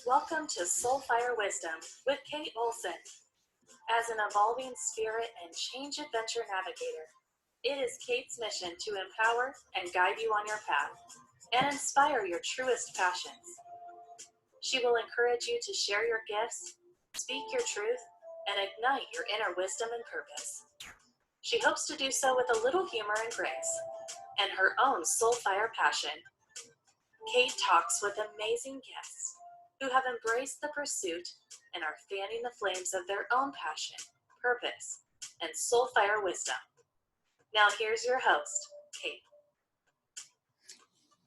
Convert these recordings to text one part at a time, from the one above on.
welcome to Soulfire Wisdom with Kate Olson. As an evolving spirit and change adventure navigator, it is Kate's mission to empower and guide you on your path and inspire your truest passions. She will encourage you to share your gifts, speak your truth, and ignite your inner wisdom and purpose. She hopes to do so with a little humor and grace, and her own soulfire passion. Kate talks with amazing guests who have embraced the pursuit and are fanning the flames of their own passion, purpose, and soulfire wisdom. Now here's your host, Kate.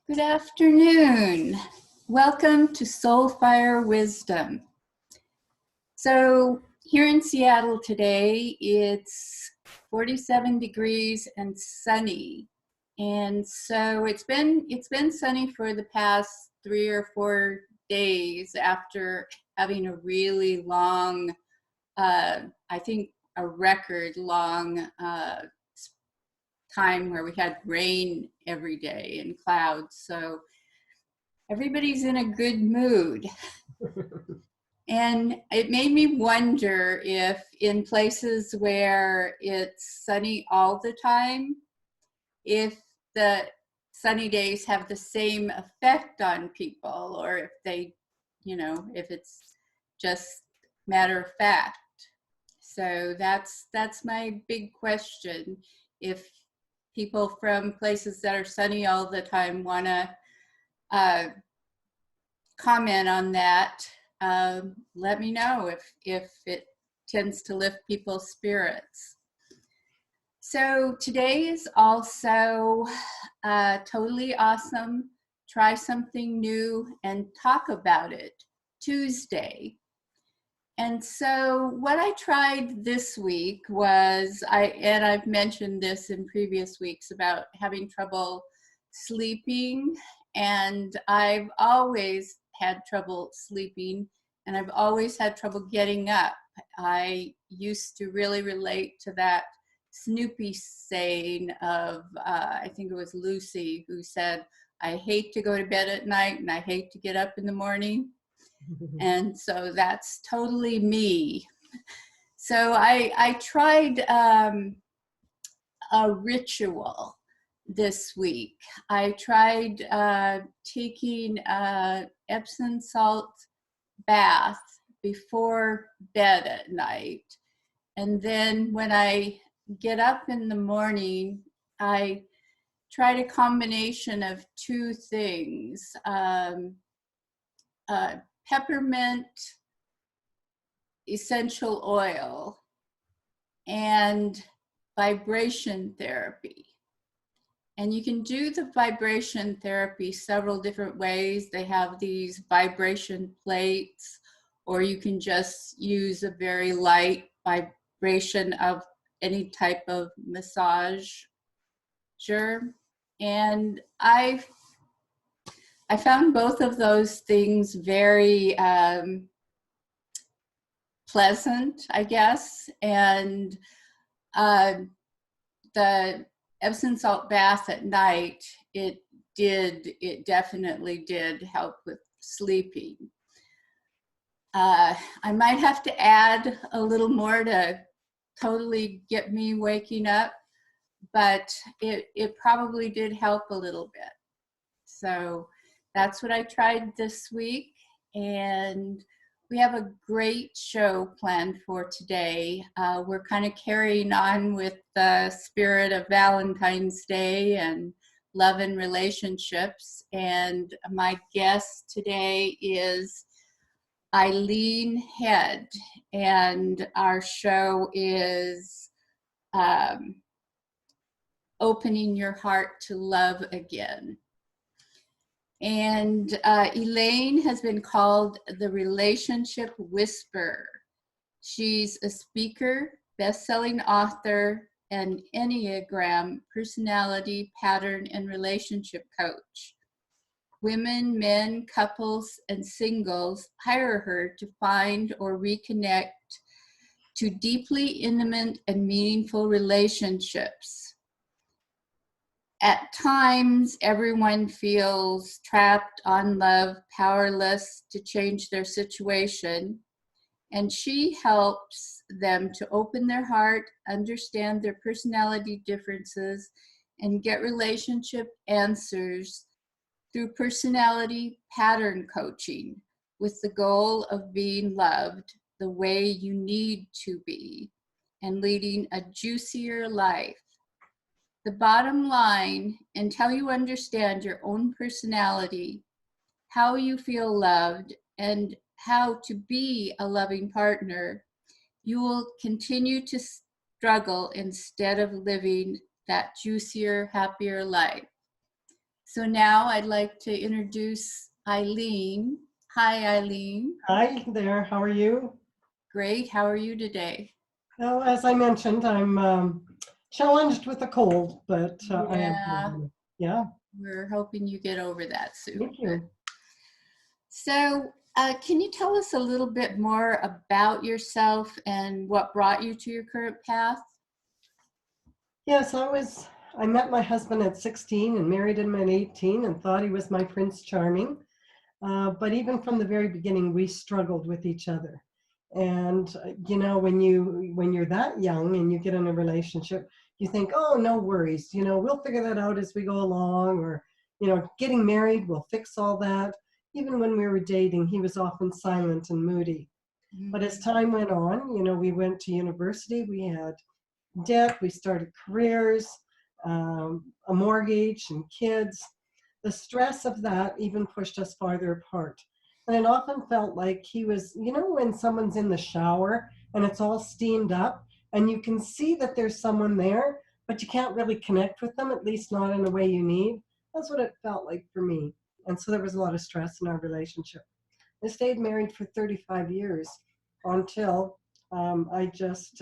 Good afternoon. Welcome to Soulfire Wisdom. So here in Seattle today, it's 47 degrees and sunny. And so it's been sunny for the past 3 or 4 days after having a really long, I think a record long time where we had rain every day and clouds. So everybody's in a good mood. And it made me wonder if in places where it's sunny all the time, if the sunny days have the same effect on people, or if they, if it's just matter of fact. So that's my big question. If people from places that are sunny all the time want to comment on that, let me know if it tends to lift people's spirits. So today is also totally awesome. Try something new and talk about it, Tuesday. And so what I tried this week was, I've mentioned this in previous weeks about having trouble sleeping, and I've always had trouble sleeping, and I've always had trouble getting up. I used to really relate to that Snoopy saying of, I think it was Lucy, who said, I hate to go to bed at night and I hate to get up in the morning. And so that's totally me. So I tried a ritual this week. I tried taking an Epsom salt bath before bed at night. And then when I get up in the morning, I tried a combination of two things, peppermint essential oil and vibration therapy. And you can do the vibration therapy several different ways. They have these vibration plates, or you can just use a very light vibration of any type of massager. And I found both of those things very pleasant, I guess. And the Epsom salt bath at night, it definitely did help with sleeping. I might have to add a little more to totally get me waking up, but it probably did help a little bit. So that's what I tried this week, and we have a great show planned for today. We're kind of carrying on with the spirit of Valentine's Day and love and relationships, and my guest today is Eileen Head, and our show is opening your heart to love again. And Elaine has been called the relationship whisperer. She's a speaker, best-selling author, and Ennegram Personality Pattern and relationship coach. Women, men, couples, and singles hire her to find or reconnect to deeply intimate and meaningful relationships. At times, everyone feels trapped, unloved, powerless to change their situation. And she helps them to open their heart, understand their personality differences, and get relationship answers through personality pattern coaching with the goal of being loved the way you need to be and leading a juicier life. The bottom line, until you understand your own personality, how you feel loved, and how to be a loving partner, you will continue to struggle instead of living that juicier, happier life. So now I'd like to introduce Eileen. Hi, Eileen. Hi there, how are you? Great. How are you today? Well, as I mentioned, I'm challenged with a cold, but I am. Yeah, Yeah, we're hoping you get over that soon. thank you. So, can you tell us a little bit more about yourself and what brought you to your current path? Yes, I met my husband at 16 and married him at 18 and thought he was my Prince Charming. But even from the very beginning, we struggled with each other. And when you're that young and you get in a relationship, you think, oh, no worries, we'll figure that out as we go along, or getting married, we'll fix all that. Even when we were dating, he was often silent and moody. But as time went on, we went to university, we had debt, we started careers, a mortgage and kids. The stress of that even pushed us farther apart. And it often felt like he was, when someone's in the shower and it's all steamed up and you can see that there's someone there, but you can't really connect with them, at least not in a way you need. That's what it felt like for me. And so there was a lot of stress in our relationship. I stayed married for 35 years until I just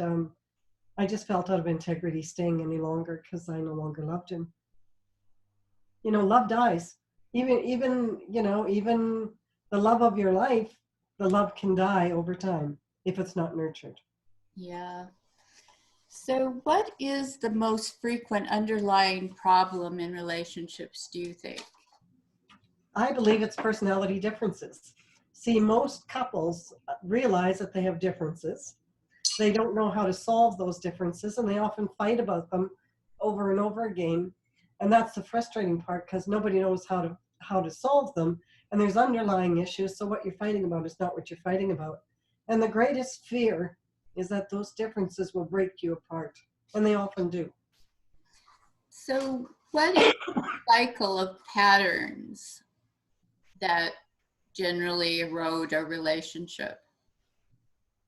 felt out of integrity staying any longer because I no longer loved him. Love dies. Even the love of your life, the love can die over time if it's not nurtured. Yeah. So, what is the most frequent underlying problem in relationships, do you think? I believe it's personality differences. See, most couples realize that they have differences. They don't know how to solve those differences, and they often fight about them over and over again. And that's the frustrating part, because nobody knows how to solve them, and there's underlying issues. So what you're fighting about is not what you're fighting about. And the greatest fear is that those differences will break you apart, and they often do. So, what is the cycle of patterns that generally erode a relationship?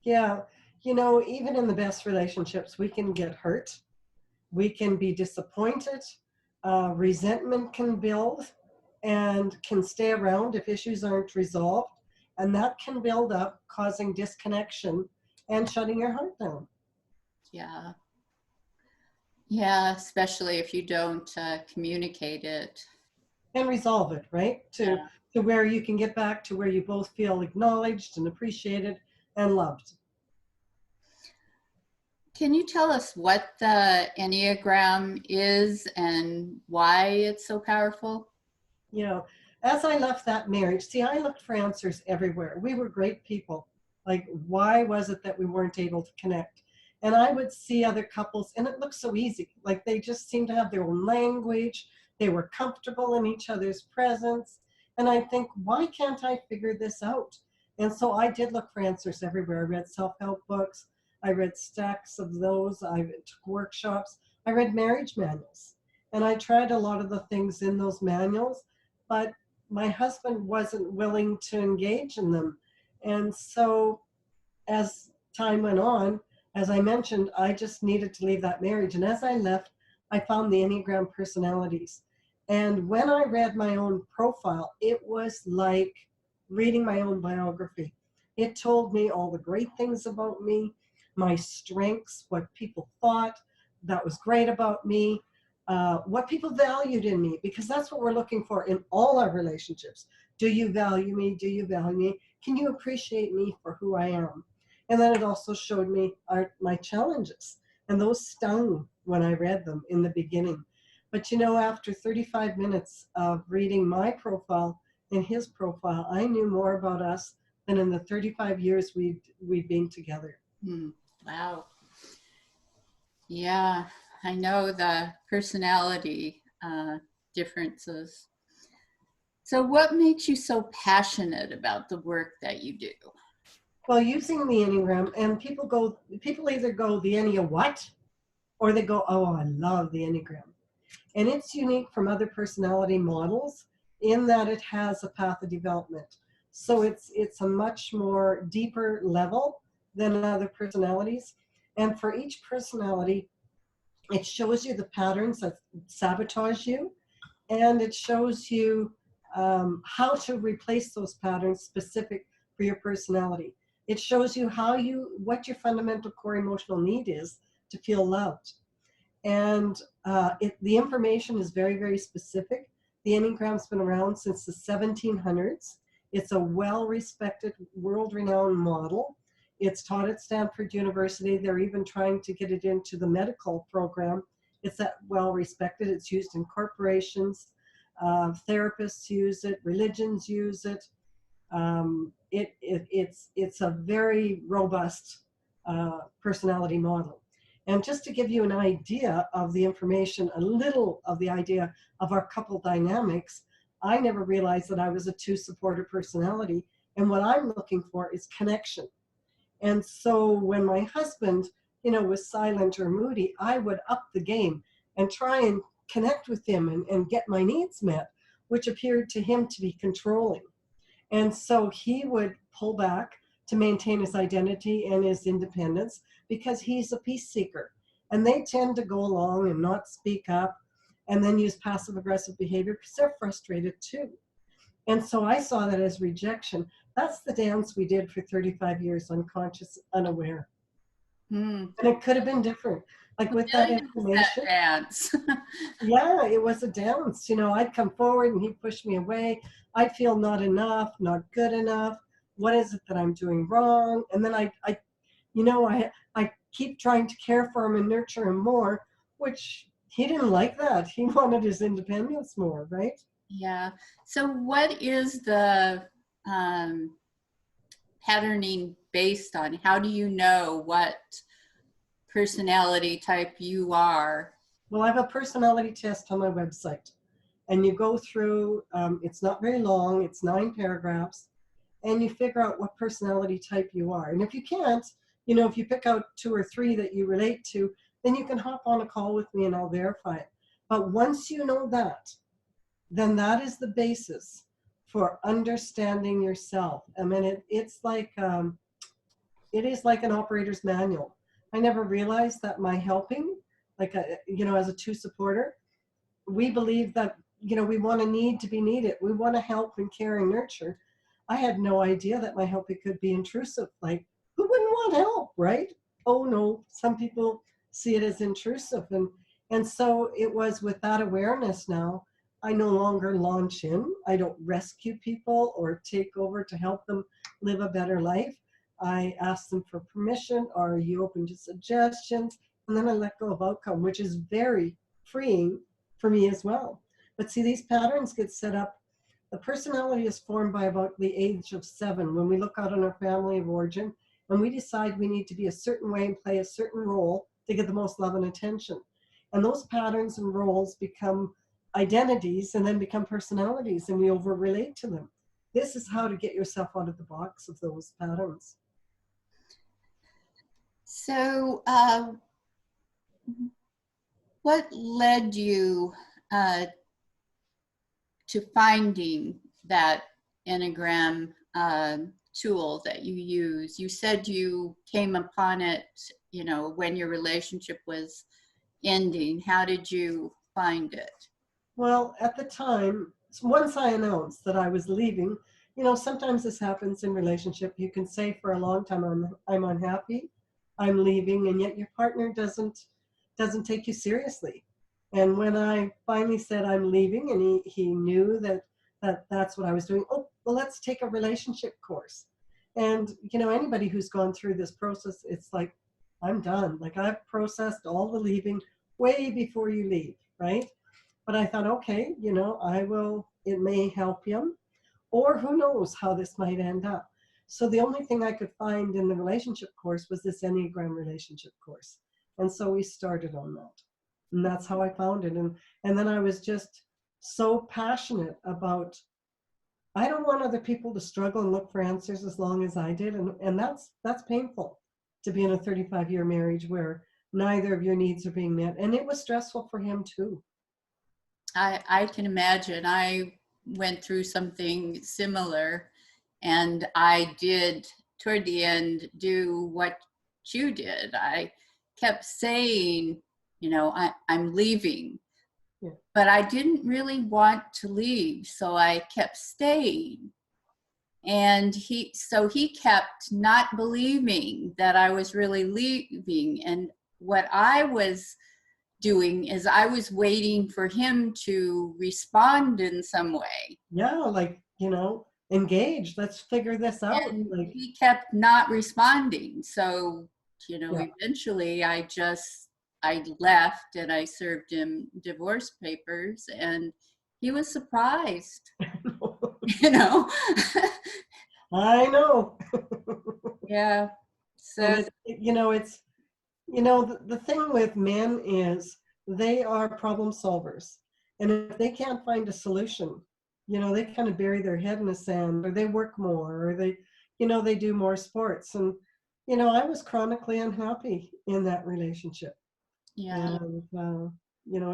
Yeah, even in the best relationships, we can get hurt. We can be disappointed. Resentment can build and can stay around if issues aren't resolved. And that can build up, causing disconnection and shutting your heart down. Yeah. Yeah, especially if you don't communicate it. And resolve it, right? To where you can get back to where you both feel acknowledged and appreciated and loved. Can you tell us what the Enneagram is and why it's so powerful? As I left that marriage, see, I looked for answers everywhere. We were great people. Like, why was it that we weren't able to connect? And I would see other couples, and it looked so easy. Like, they just seemed to have their own language. They were comfortable in each other's presence. And I think, why can't I figure this out? And so I did look for answers everywhere. I read self-help books. I read stacks of those. I took workshops. I read marriage manuals. And I tried a lot of the things in those manuals, but my husband wasn't willing to engage in them. And so as time went on, as I mentioned, I just needed to leave that marriage. And as I left, I found the Enneagram personalities. And when I read my own profile, it was like reading my own biography. It told me all the great things about me, my strengths, what people thought that was great about me, what people valued in me, because that's what we're looking for in all our relationships. Do you value me? Do you value me? Can you appreciate me for who I am? And then it also showed me my challenges, and those stung when I read them in the beginning. But you know, after 35 minutes of reading my profile and his profile, I knew more about us than in the 35 years we'd been together. Wow. Yeah, I know the personality differences. So what makes you so passionate about the work that you do? Well, using the Enneagram, and people either go, the Ennea what? Or they go, oh, I love the Enneagram. And it's unique from other personality models in that it has a path of development. So it's a much more deeper level than other personalities. And for each personality, it shows you the patterns that sabotage you, and it shows you how to replace those patterns specific for your personality. It shows you what your fundamental core emotional need is to feel loved. And the information is very, very specific. The Enneagram's been around since the 1700s. It's a well-respected, world-renowned model. It's taught at Stanford University. They're even trying to get it into the medical program. It's that well-respected. It's used in corporations. Therapists use it. Religions use it. It's a very robust personality model. And just to give you an idea of the information, a little of the idea of our couple dynamics, I never realized that I was a 2 supporter personality. And what I'm looking for is connection. And so when my husband, was silent or moody, I would up the game and try and connect with him and get my needs met, which appeared to him to be controlling. And so he would pull back to maintain his identity and his independence because he's a peace seeker. And they tend to go along and not speak up and then use passive aggressive behavior because they're frustrated too. And so I saw that as rejection. That's the dance we did for 35 years, unconscious, unaware. And it could have been different. Like with that information. Dance. Yeah, it was a dance. I'd come forward and he'd push me away. I'd feel not enough, not good enough. What is it that I'm doing wrong? And then I keep trying to care for him and nurture him more, which he didn't like that. He wanted his independence more, right? Yeah. So what is the patterning based on? How do you know what personality type you are? Well, I have a personality test on my website. And you go through, it's not very long, it's 9 paragraphs, and you figure out what personality type you are. And if you can't, if you pick out 2 or 3 that you relate to, then you can hop on a call with me and I'll verify it. But once you know that, then that is the basis for understanding yourself. I mean, it is like an operator's manual. I never realized that my helping, as a 2 supporter, we believe that, we want to need to be needed. We want to help and care and nurture. I had no idea that my helping could be intrusive. Like, who wouldn't want help, right? Oh no, some people see it as intrusive. And so it was with that awareness now, I no longer launch in. I don't rescue people or take over to help them live a better life. I ask them for permission. Are you open to suggestions? And then I let go of outcome, which is very freeing for me as well. But see, these patterns get set up. The personality is formed by about the age of 7 when we look out on our family of origin and we decide we need to be a certain way and play a certain role to get the most love and attention. And those patterns and roles become identities and then become personalities, and we over-relate to them. This is how to get yourself out of the box of those patterns. So what led you to finding that Enneagram tool that you use? You said you came upon it, when your relationship was ending. How did you find it? Well, at the time, once I announced that I was leaving, sometimes this happens in relationship. You can say for a long time, I'm unhappy, I'm leaving, and yet your partner doesn't take you seriously. And when I finally said I'm leaving, and he knew that's what I was doing, oh, well, let's take a relationship course. And, anybody who's gone through this process, it's like, I'm done. Like, I've processed all the leaving way before you leave, right? But I thought, okay, it may help him, or who knows how this might end up. So the only thing I could find in the relationship course was this Enneagram relationship course. And so we started on that. And that's how I found it. And then I was just so passionate about, I don't want other people to struggle and look for answers as long as I did. And that's painful, to be in a 35-year marriage where neither of your needs are being met. And it was stressful for him too. I can imagine. I went through something similar, and I did, toward the end, do what you did. I kept saying, I'm leaving. Yeah. But I didn't really want to leave, so I kept staying. And he kept not believing that I was really leaving. And what I was doing is I was waiting for him to respond in some way. Yeah, like, engage. Let's figure this out. And Like, he kept not responding. So, Yeah. eventually I left and I served him divorce papers, and he was surprised, I know. Yeah. So, And the thing with men is they are problem solvers. And if they can't find a solution, they kind of bury their head in the sand, or they work more, or they do more sports. And, I was chronically unhappy in that relationship. yeah. And,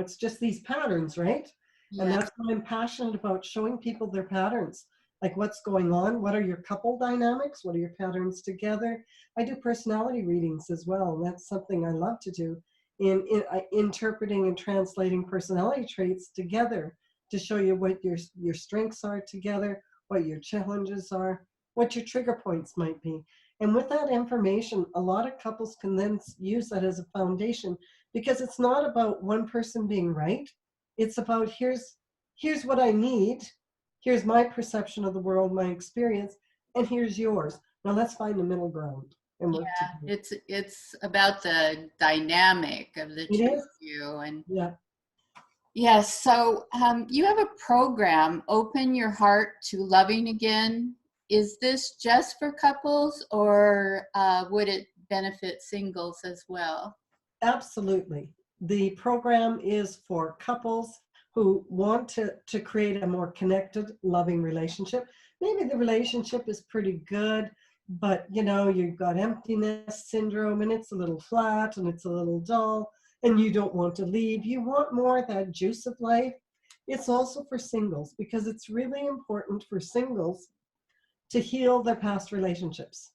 it's just these patterns, right? And Yeah. that's what I'm passionate about, showing people their patterns, like what's going on, what are your couple dynamics, what are your patterns together. I do personality readings as well. That's something I love to do, in interpreting and translating personality traits together to show you what your strengths are together, what your challenges are, what your trigger points might be. And with that information, a lot of couples can then use that as a foundation, because it's not about one person being right. It's about, here's what I need. Here's my perception of the world, my experience, and here's yours. Now let's find the middle ground and work together. It's about the dynamic of the It two is. of you. And Yeah. yes, so you have a program, Open Your Heart to Loving Again. Is this just for couples, or would it benefit singles as well? Absolutely. The program is for couples who want to create a more connected, loving relationship. Maybe the relationship is pretty good, but you've got emptiness syndrome, and it's a little flat and it's a little dull, and you don't want to leave. You want more of that juice of life. It's also for singles, because it's really important for singles to heal their past relationships,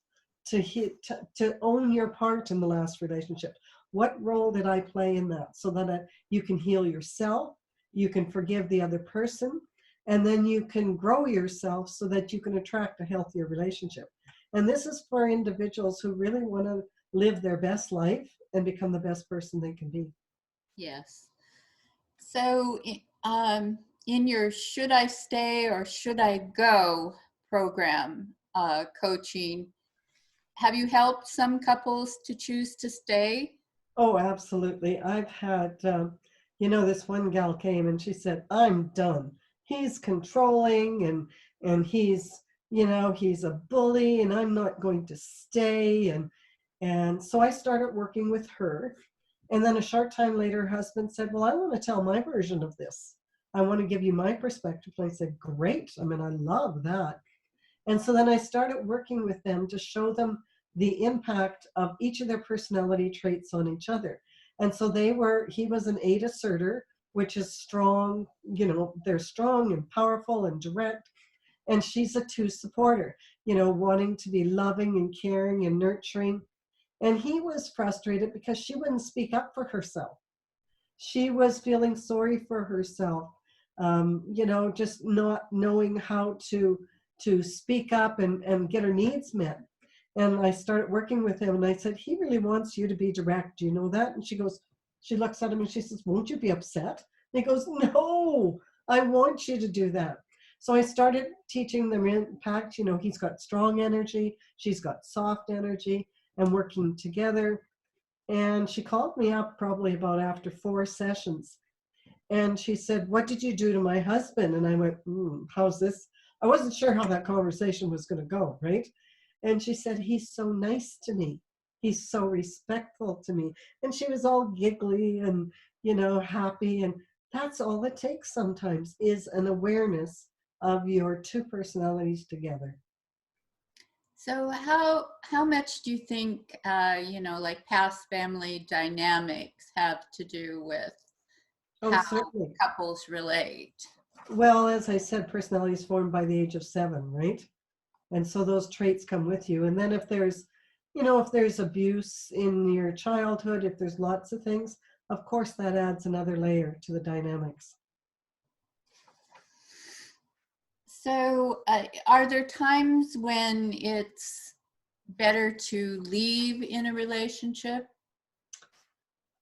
to own your part in the last relationship. What role did I play in that? So that you can heal yourself, you can forgive the other person, and then you can grow yourself so that you can attract a healthier relationship. And this is for individuals who really want to live their best life and become the best person they can be. Yes. So in your Should I Stay or Should I Go program, coaching, have you helped some couples to choose to stay? Oh, absolutely. I've had, this one gal came and she said, I'm done. He's controlling, and he's a bully, and I'm not going to stay. And so I started working with her. And then a short time later, her husband said, well, I want to tell my version of this. I want to give you my perspective. And I said, great. I mean, I love that. And so then I started working with them to show them the impact of each of their personality traits on each other. And so he was an 8 asserter, which is strong, they're strong and powerful and direct. And she's a 2 supporter, wanting to be loving and caring and nurturing. And he was frustrated because she wouldn't speak up for herself. She was feeling sorry for herself, just not knowing how to speak up and get her needs met. And I started working with him, and I said, he really wants you to be direct. Do you know that? And she looks at him and she says, won't you be upset? And he goes, no, I want you to do that. So I started teaching them impact. He's got strong energy, she's got soft energy, and working together. And she called me up probably about after 4 sessions. And she said, "What did you do to my husband?" And I went, how's this? I wasn't sure how that conversation was going to go, right? And she said, "He's so nice to me. He's so respectful to me." And she was all giggly and, happy. And that's all it takes sometimes, is an awareness of your two personalities together. So how much do you think like past family dynamics have to do with Oh, how certainly. couples relate? Well, as I said, personality is formed by the age of 7, right? And so those traits come with you. And then if there's abuse in your childhood, if there's lots of things, of course that adds another layer to the dynamics. So are there times when it's better to leave in a relationship?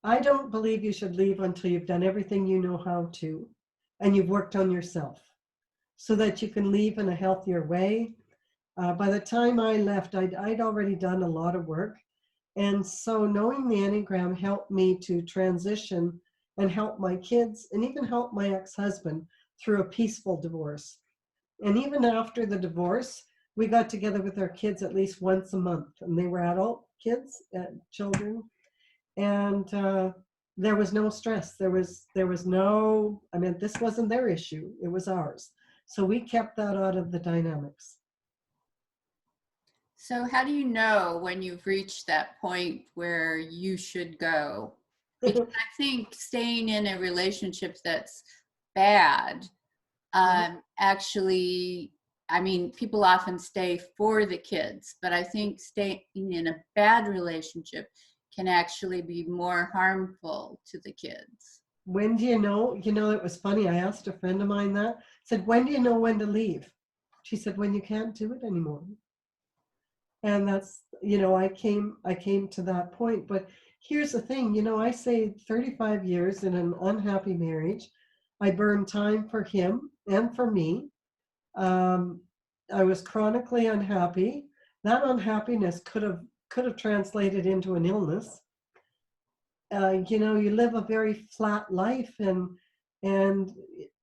I don't believe you should leave until you've done everything you know how to, and you've worked on yourself, so that you can leave in a healthier way. By the time I left, I'd already done a lot of work. And so knowing the Enneagram helped me to transition and help my kids and even help my ex-husband through a peaceful divorce. And even after the divorce, we got together with our kids at least once a month, and they were adult kids, children. And there was no stress. There was no, this wasn't their issue. It was ours. So we kept that out of the dynamics. So how do you know when you've reached that point where you should go? Because I think staying in a relationship that's bad, actually, people often stay for the kids, but I think staying in a bad relationship can actually be more harmful to the kids. When do you know? It was funny. I asked a friend of mine that. I said, "When do you know when to leave?" She said, "When you can't do it anymore." And that's, I came to that point. But here's the thing, I say 35 years in an unhappy marriage. I burned time for him and for me. I was chronically unhappy. That unhappiness could have translated into an illness. You live a very flat life, and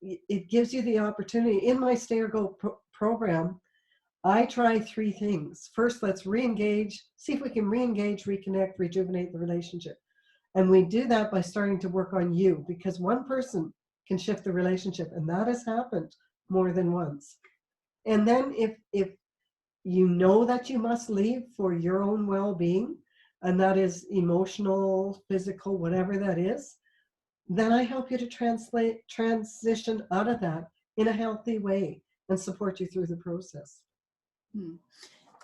it gives you the opportunity. In my Stay or Go program, I try 3 things. First, let's re-engage, see if we can re-engage, reconnect, rejuvenate the relationship. And we do that by starting to work on you, because one person can shift the relationship, and that has happened more than once. And then if you know that you must leave for your own well-being, and that is emotional, physical, whatever that is, then I help you to transition out of that in a healthy way and support you through the process.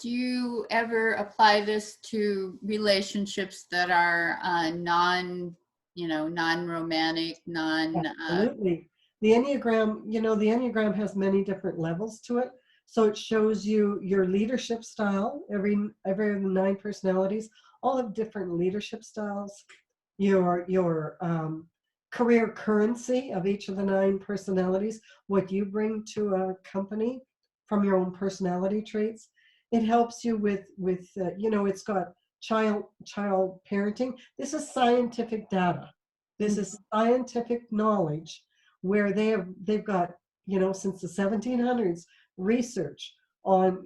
Do you ever apply this to relationships that are non-romantic, Absolutely. The Enneagram has many different levels to it. So it shows you your leadership style. Every of the 9 personalities all have different leadership styles. Your career currency of each of the 9 personalities, what you bring to a company from your own personality traits. It helps you with it's got child parenting. This is scientific data. This is scientific knowledge, where they've got, since the 1700s, research on,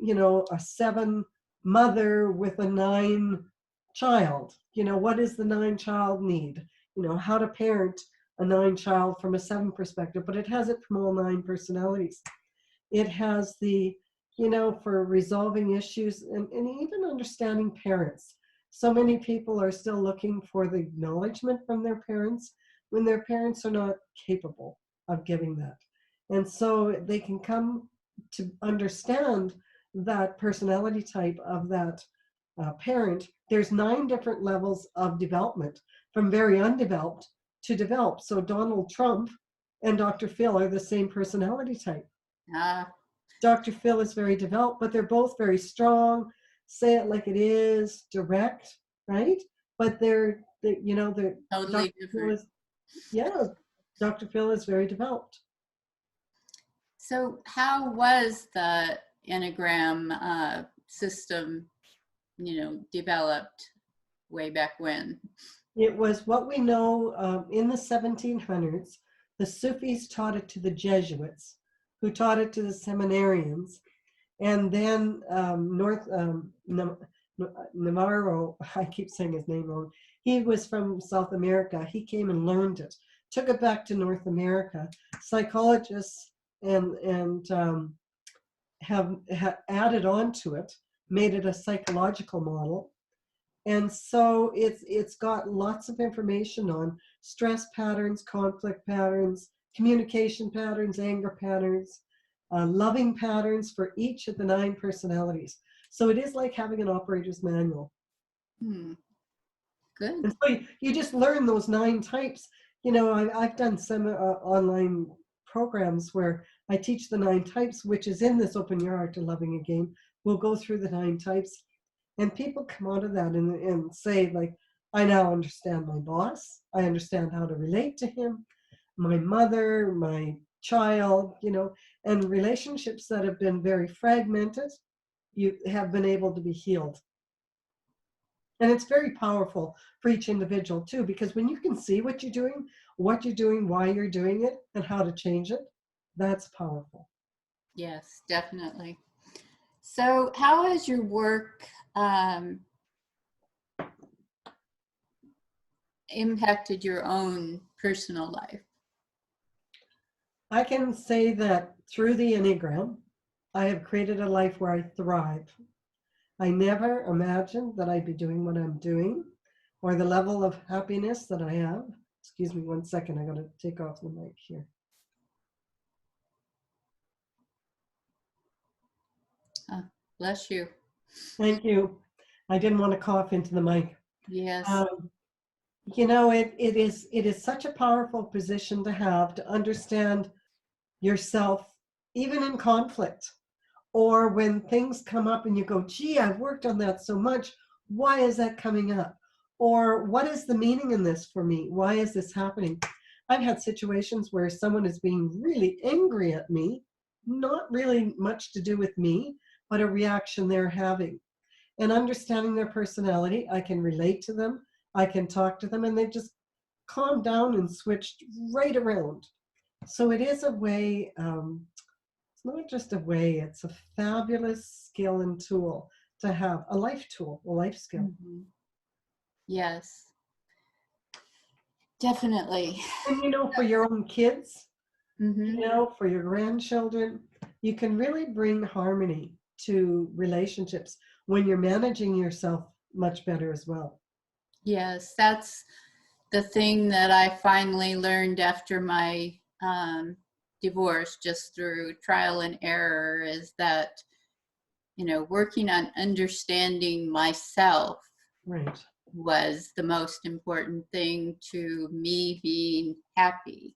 a 7 mother with a 9 child. What does the 9 child need? How to parent a 9 child from a 7 perspective, but it has it from all 9 personalities. It has the, for resolving issues and even understanding parents. So many people are still looking for the acknowledgement from their parents when their parents are not capable of giving that. And so they can come to understand that personality type of that parent. There's 9 different levels of development, from very undeveloped to developed. So Donald Trump and Dr. Phil are the same personality type. Dr. Phil is very developed, but they're both very strong, say it like it is, direct, right? But they're totally different. Dr. Phil is very developed. So how was the Enneagram system, developed way back when? It was what we know in the 1700s. The Sufis taught it to the Jesuits, who taught it to the seminarians. And then Navarro, I keep saying his name wrong, he was from South America. He came and learned it, took it back to North America. Psychologists and have added on to it, made it a psychological model. And so it's got lots of information on stress patterns, conflict patterns, communication patterns, anger patterns, loving patterns for each of the 9 personalities. So it is like having an operator's manual. Good. And so you just learn those 9 types. You know, I've done some online programs where I teach the 9 types, which is in this Open Your Heart to Loving Again. We'll go through the 9 types. And people come out of that and say, like, I now understand my boss. I understand how to relate to him, my mother, my child, you know, and relationships that have been very fragmented, you have been able to be healed. And it's very powerful for each individual too, because when you can see what you're doing, why you're doing it, and how to change it, that's powerful. Yes, definitely. So how has your work impacted your own personal life? I can say that through the Enneagram, I have created a life where I thrive. I never imagined that I'd be doing what I'm doing or the level of happiness that I have. Excuse me 1 second, I gotta take off the mic here. Bless you. Thank you. I didn't want to cough into the mic. Yes. You know, it is such a powerful position to have, to understand yourself, even in conflict, or when things come up and you go, gee, I've worked on that so much. Why is that coming up? Or what is the meaning in this for me? Why is this happening? I've had situations where someone is being really angry at me, not really much to do with me, but a reaction they're having. And understanding their personality, I can relate to them, I can talk to them, and they've just calmed down and switched right around. So it is a way, it's not just a way, it's a fabulous skill and tool to have, a life tool, a life skill. Mm-hmm. Yes, definitely. And you know, for your own kids, Mm-hmm. you know, for your grandchildren, you can really bring harmony to relationships when you're managing yourself much better as well. Yes, that's the thing that I finally learned after my divorce, just through trial and error, is that, you know, working on understanding myself Right. was the most important thing to me being happy,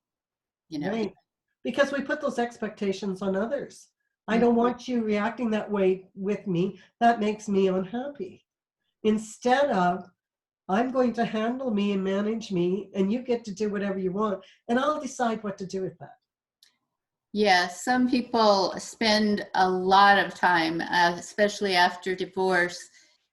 you know. Right. Because we put those expectations on others. I don't want you reacting that way with me. That makes me unhappy. Instead of, I'm going to handle me and manage me, and you get to do whatever you want, and I'll decide what to do with that. Yeah, some people spend a lot of time, especially after divorce,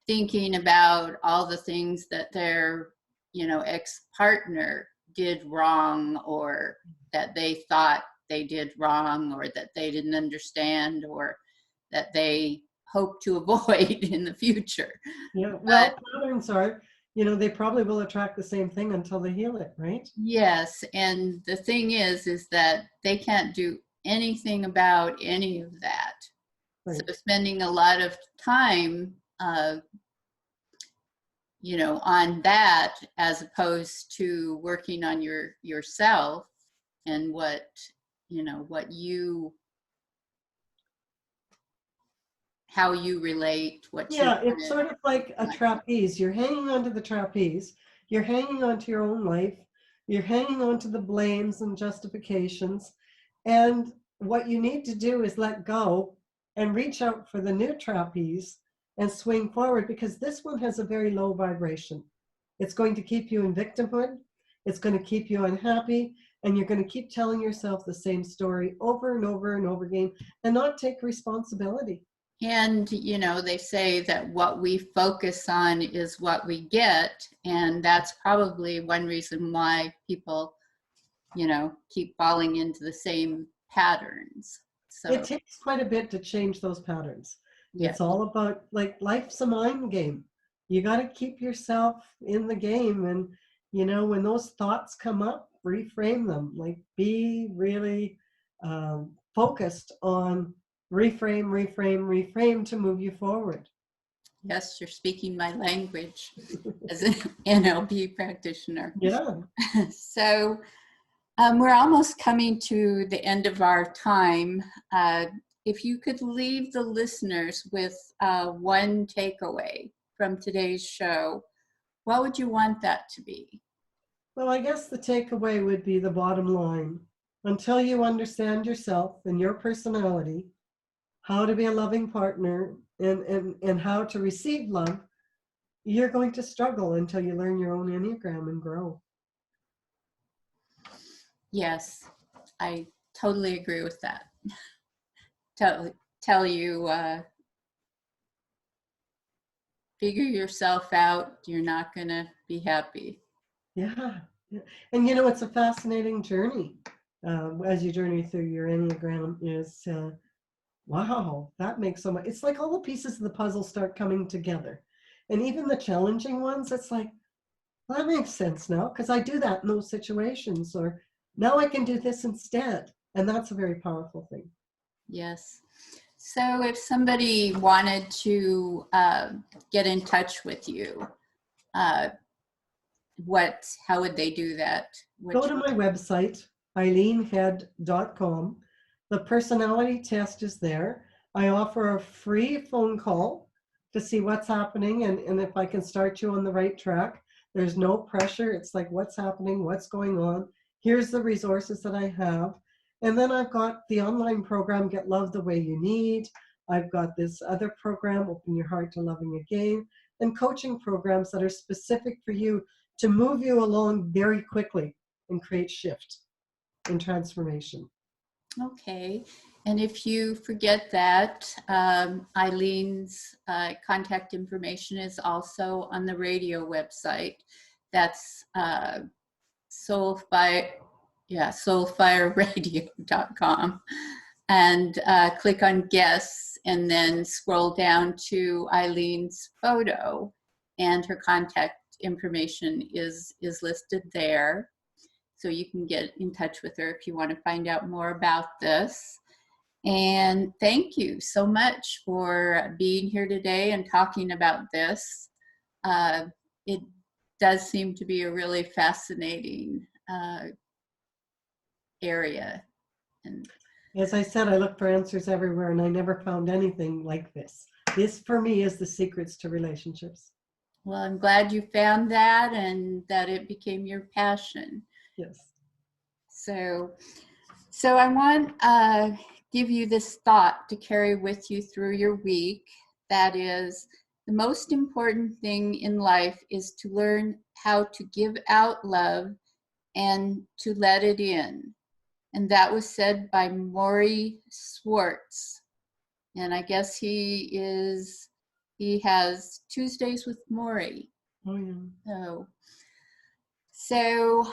thinking about all the things that their, you know, ex-partner did wrong, or that they thought they did wrong, or that they didn't understand, or that they hope to avoid in the future. Yeah, well, patterns are, you know, they probably will attract the same thing until they heal it, right? Yes, and the thing is that they can't do anything about any of that. Right. So spending a lot of time, you know, on that, as opposed to working on yourself and what, you know, how you relate, what you Yeah, it's sort of like a trapeze. You're hanging onto the trapeze. You're hanging onto your own life. You're hanging onto the blames and justifications. And what you need to do is let go and reach out for the new trapeze and swing forward, because this one has a very low vibration. It's going to keep you in victimhood. It's going to keep you unhappy. And you're going to keep telling yourself the same story over and over and over again and not take responsibility. And, you know, they say that what we focus on is what we get. And that's probably one reason why people keep falling into the same patterns. So It takes quite a bit to change those patterns. yeah, It's all about, like, life's a mind game. You got to keep yourself in the game. And, when those thoughts come up, reframe them. Like, be really focused on reframe to move you forward. yes, you're speaking my language as an NLP practitioner. Yeah. So we're almost coming to the end of our time. If you could leave the listeners with one takeaway from today's show, what would you want that to be? Well, I guess the takeaway would be the bottom line. Until you understand yourself and your personality, how to be a loving partner, and how to receive love, you're going to struggle until you learn your own Enneagram and grow. Yes, I totally agree with that. Tell you, figure yourself out, you're not going to be happy. Yeah. And it's a fascinating journey. As you journey through your Enneagram is, wow, that makes so much. It's like all the pieces of the puzzle start coming together. And even the challenging ones, it's like, that makes sense now, because I do that in those situations, or now I can do this instead. And that's a very powerful thing. Yes. So if somebody wanted to get in touch with you, how would they do that? Go to my website, eileenhead.com. The personality test is there. I offer a free phone call to see what's happening and if I can start you on the right track. There's no pressure. It's like, what's happening? What's going on? Here's the resources that I have. And then I've got the online program, Get Love the Way You Need. I've got this other program, Open Your Heart to Loving Again, and coaching programs that are specific for you to move you along very quickly and create shift and transformation. Okay. And if you forget that, Eileen's contact information is also on the radio website. That's soulfireradio.com. And click on guests and then scroll down to Eileen's photo, and her contact information is listed there. So you can get in touch with her if you want to find out more about this. And thank you so much for being here today and talking about this. It does seem to be a really fascinating area. And as I said, I look for answers everywhere, and I never found anything like this. This, for me, is the secrets to relationships. Well, I'm glad you found that and that it became your passion. Yes. So I want to give you this thought to carry with you through your week. That is, the most important thing in life is to learn how to give out love and to let it in. And that was said by Maury Swartz. And I guess he has Tuesdays with Maury. Oh, yeah. So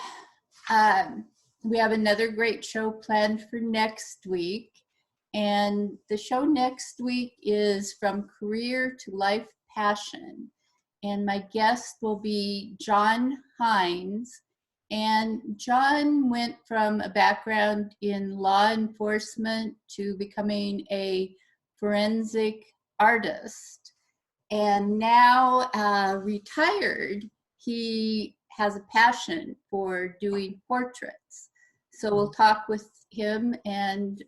we have another great show planned for next week. And the show next week is From Career to Life Passion. And my guest will be John Hines. And John went from a background in law enforcement to becoming a forensic artist. And now retired, he has a passion for doing portraits. So we'll talk with him and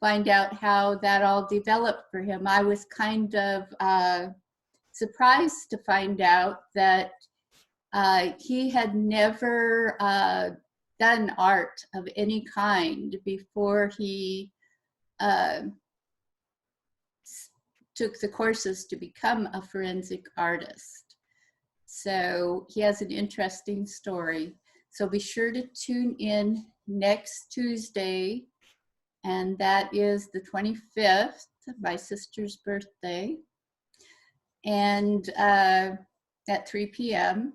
find out how that all developed for him. I was kind of surprised to find out that he had never done art of any kind before he took the courses to become a forensic artist. So he has an interesting story. So be sure to tune in next Tuesday, and that is the 25th, my sister's birthday, and at 3 p.m.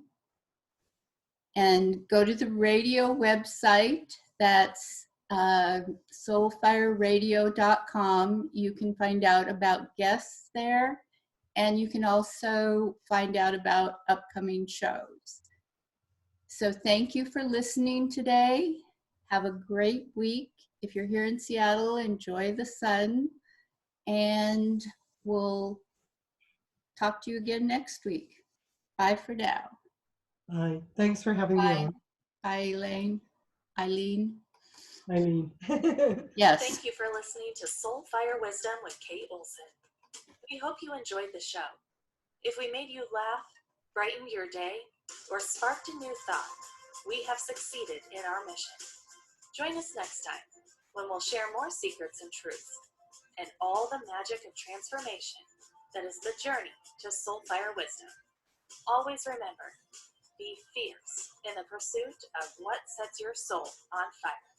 And go to the radio website. That's soulfireradio.com. You can find out about guests there, and you can also find out about upcoming shows. So thank you for listening today. Have a great week. If you're here in Seattle, enjoy the sun, and we'll talk to you again next week. Bye for now. Bye. Thanks for having me on. Bye, Eileen. Eileen. Yes. Thank you for listening to Soul Fire Wisdom with Kate Olson. We hope you enjoyed the show. If we made you laugh, brightened your day, or sparked a new thought, we have succeeded in our mission. Join us next time when we'll share more secrets and truths and all the magic of transformation that is the journey to Soul Fire Wisdom. Always remember, be fierce in the pursuit of what sets your soul on fire.